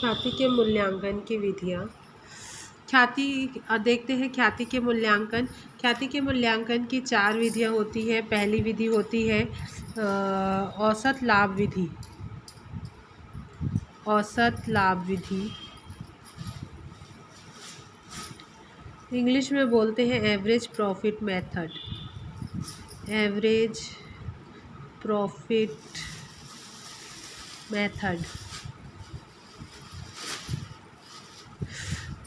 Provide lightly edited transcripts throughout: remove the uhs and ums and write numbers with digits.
ख्याति के मूल्यांकन की विधियाँ। ख्याति देखते हैं ख्याति के मूल्यांकन। ख्याति के मूल्यांकन की 4 विधियाँ होती है। पहली विधि होती है औसत लाभ विधि। औसत लाभ विधि इंग्लिश में बोलते हैं average profit method. Average profit method.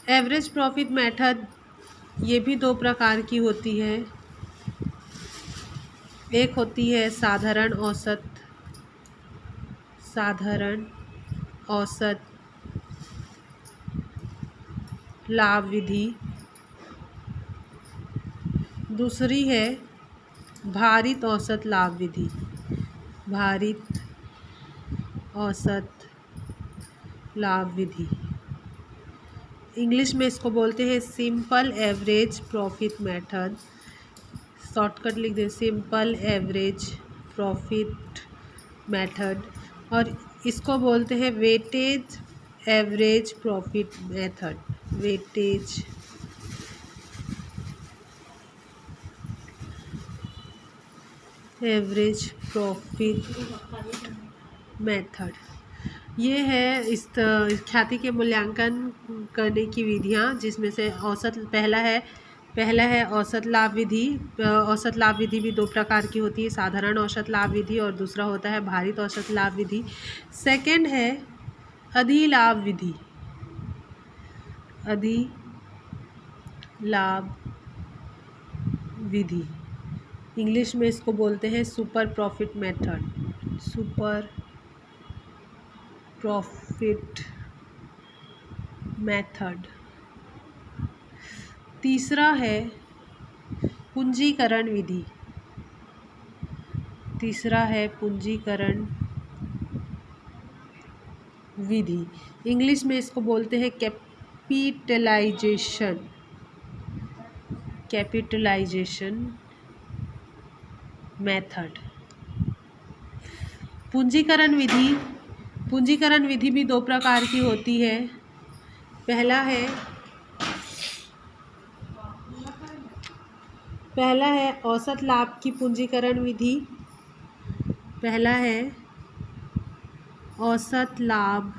Average profit method ये भी 2 प्रकार की होती है। एक होती है साधारण औसत लाभ विधि। दूसरी है भारित औसत लाभ विधि। भारित औसत लाभ विधि इंग्लिश में इसको बोलते हैं simple average profit method. Shortcut लिख दें सिंपल एवरेज प्रॉफिट मेथड। और इसको बोलते हैं weightage average profit method. Weightage average profit method. ये है इस ख्याति के मूल्यांकन करने की विधियाँ, जिसमें से पहला है औसत लाभ विधि। औसत लाभ विधि भी 2 प्रकार की होती है, साधारण औसत लाभ विधि और दूसरा होता है भारित औसत लाभ विधि। सेकंड है अधिलाभ विधि। अधिलाभ विधि इंग्लिश में इसको बोलते हैं super profit method. Super profit method. तीसरा है पूंजीकरण विधि। तीसरा है पूंजीकरण विधि। इंग्लिश में इसको बोलते हैं कैपिटलाइजेशन मेथड। पूंजीकरण विधि भी 2 प्रकार की होती है। पहला है औसत लाभ की पूंजीकरण विधि। पहला है औसत लाभ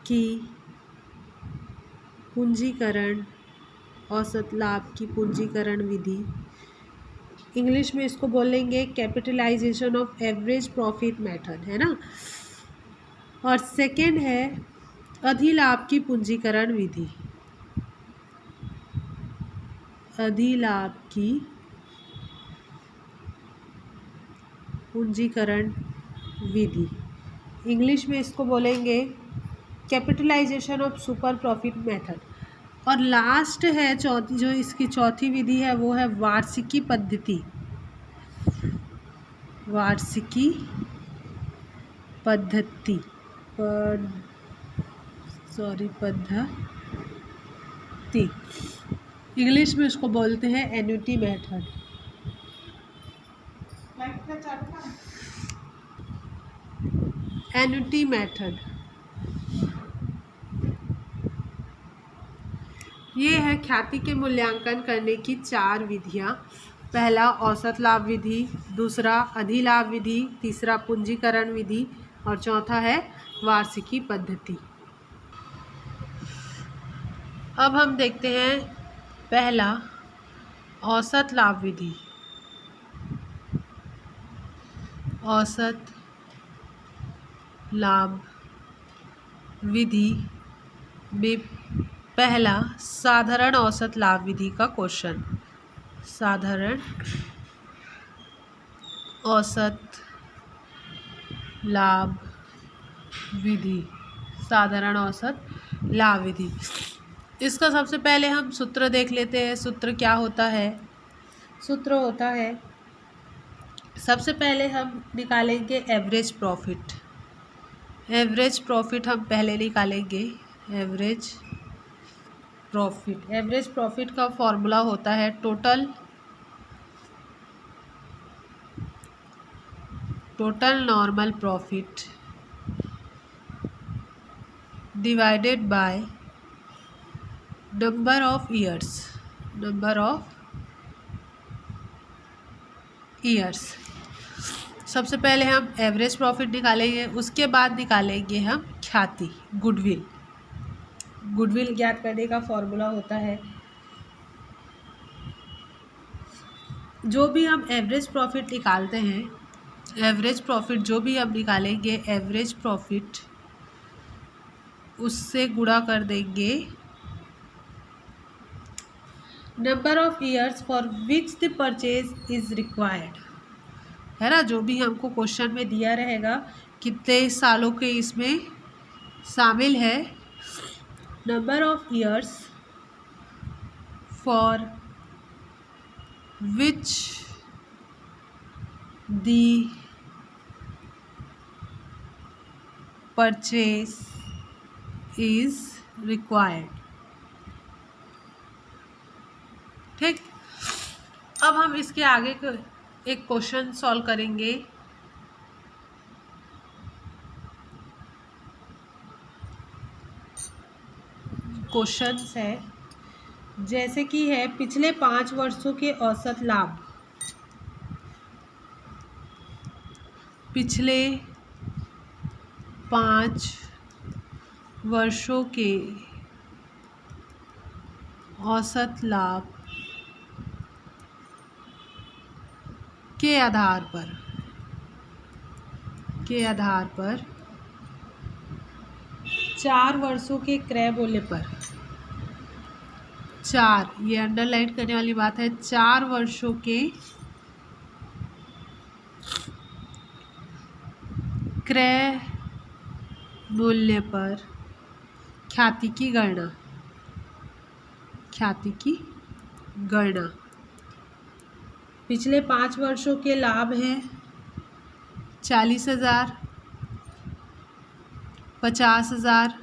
की पूंजीकरण विधि। इंग्लिश में इसको बोलेंगे capitalisation of average profit method, है ना। और सेकंड है अधिलाभ की पूंजीकरण विधि। अधिलाभ की पूंजीकरण विधि। इंग्लिश में इसको बोलेंगे capitalisation of super profit method. और लास्ट है जो इसकी चौथी विधि है वो है वार्षिकी पद्धति। इंग्लिश में इसको बोलते हैं एन्युटी मेथड। एन्युटी मेथड ये है ख्याति के मूल्यांकन करने की 4 विधियाँ। पहला औसत लाभ विधि, दूसरा अधिलाभ विधि, तीसरा पूंजीकरण विधि और चौथा है वार्षिकी पद्धति। अब हम देखते हैं पहला औसत लाभ विधि। औसत लाभ विधि में पहला साधारण औसत लाभ विधि का क्वेश्चन। साधारण औसत लाभ विधि। साधारण औसत लाभ विधि। इसका सबसे पहले हम सूत्र देख लेते हैं। सूत्र क्या होता है? सूत्र होता है, सबसे पहले हम निकालेंगे एवरेज प्रॉफिट। एवरेज प्रॉफिट हम पहले निकालेंगे। एवरेज प्रॉफिट का फॉर्मूला होता है total normal profit divided by number of years. सबसे पहले हम एवरेज प्रॉफिट निकालेंगे, उसके बाद निकालेंगे हम ख्याति, गुडविल ज्ञात करने का फॉर्मूला होता है। जो भी हम एवरेज प्रॉफिट निकालते हैं, एवरेज प्रॉफिट जो भी हम निकालेंगे, एवरेज प्रॉफिट उससे गुणा कर देंगे number of years for which the purchase is required, है ना। जो भी हमको क्वेश्चन में दिया रहेगा कितने सालों के इसमें शामिल है, number of years for which the purchase is required. ठीक, अब हम इसके आगे एक क्वेश्चन सॉल्व करेंगे। क्वेश्चन है जैसे कि है पिछले 5 वर्षों के औसत लाभ, पिछले 5 वर्षों के औसत लाभ के आधार पर 4 वर्षों के क्रय मूल्य पर, 4 ये अंडरलाइन करने वाली बात है, 4 वर्षों के क्रय मूल्य पर ख्याति की गणना। पिछले 5 वर्षों के लाभ हैं 40,000, 50,000,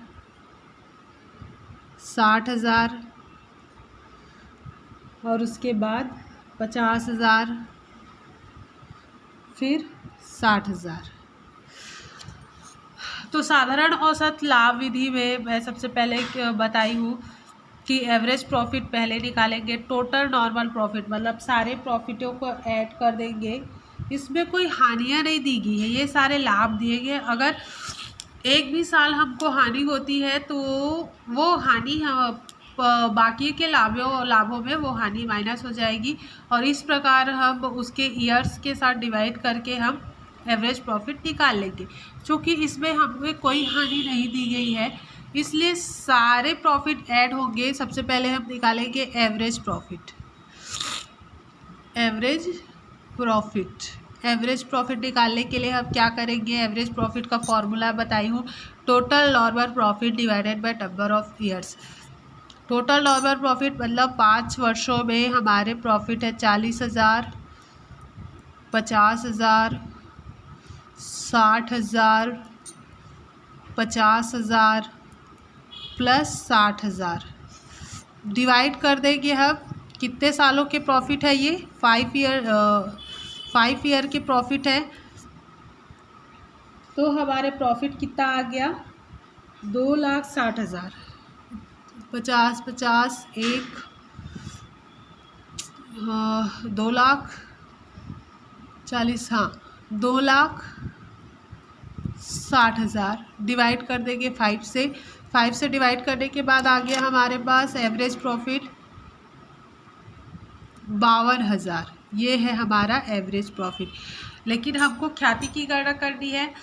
60,000 और उसके बाद 50,000, फिर 60,000। तो साधारण औसत लाभ विधि में मैं सबसे पहले बताई हूँ कि एवरेज प्रॉफिट पहले निकालेंगे, टोटल नॉर्मल प्रॉफिट मतलब सारे प्रॉफिटों को ऐड कर देंगे। इसमें कोई हानियाँ नहीं दी गई है, ये सारे लाभ दिए गए। अगर एक भी साल हमको हानि होती है तो वो हानि बाकी के लाभों में वो हानि माइनस हो जाएगी और इस प्रकार हम उसके ईयर्स के साथ डिवाइड करके हम एवरेज प्रॉफिट निकाल लेंगे। क्योंकि इसमें हमें कोई हानि नहीं दी गई है इसलिए सारे प्रॉफिट ऐड होंगे। सबसे पहले हम निकालेंगे एवरेज प्रॉफिट निकालने के लिए हम क्या करेंगे, एवरेज प्रॉफिट का फॉर्मूला बताई हूँ, total normal profit divided by number of years. Total normal profit मतलब 5 वर्षों में हमारे प्रॉफिट है 40,000, 50,000, 60,000, 50,000 प्लस 60,000। डिवाइड कर देंगे हम कितने सालों के प्रॉफिट है, ये 5 ईयर के प्रॉफिट है। तो हमारे प्रॉफिट कितना आ गया, 2,60,000, 50 एक 2,40,000, हाँ 2,60,000 डिवाइड कर देंगे 5 से डिवाइड करने के बाद आ गया हमारे पास एवरेज प्रॉफिट 52,000। ये है हमारा एवरेज प्रॉफिट। लेकिन हमको ख्याति की गणना करनी है।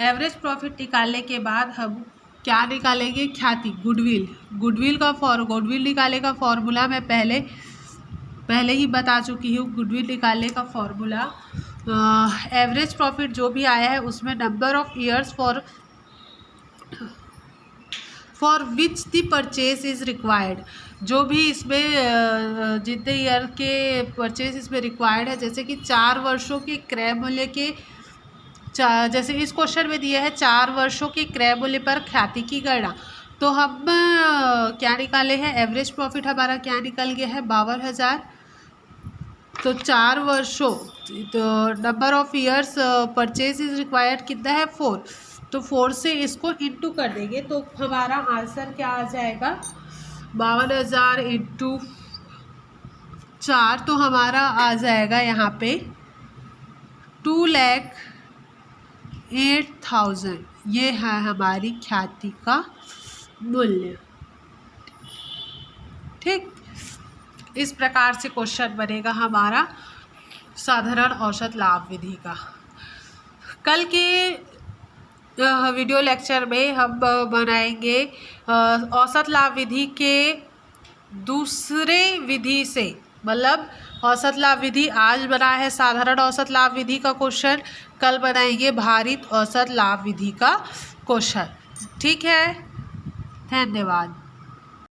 एवरेज प्रॉफिट निकालने के बाद हम क्या निकालेंगे, ख्याति, गुडविल निकालने का फॉर्मूला मैं पहले ही बता चुकी हूँ। गुडविल निकालने का फॉर्मूला एवरेज प्रॉफिट जो भी आया है उसमें number of years for which the purchase is required. जो भी इसमें जितने ईयर के परचेज इसमें रिक्वायर्ड है, जैसे कि 4 वर्षों के क्रय मूल्य के, जैसे इस क्वेश्चन में दिया है 4 वर्षों के क्रय मूल्य पर ख्याति की गणना। तो हम क्या निकाले हैं, एवरेज प्रॉफिट हमारा क्या निकल गया है 52,000। तो 4 वर्षों, तो number of years purchase is required कितना है 4। तो 4 से इसको इंटू कर देंगे तो हमारा आंसर क्या आ जाएगा, 52,000 इंटू 4, तो हमारा आ जाएगा यहाँ पे 2,08,000। ये है हमारी ख्याति का मूल्य। ठीक, इस प्रकार से क्वेश्चन बनेगा हमारा साधारण औसत लाभ विधि का। कल के वीडियो लेक्चर में हम बनाएंगे औसत लाभ विधि के दूसरे विधि से, मतलब औसत लाभ विधि आज बना है साधारण औसत लाभ विधि का क्वेश्चन, कल बनाएंगे भारित औसत लाभ विधि का क्वेश्चन। ठीक है, धन्यवाद।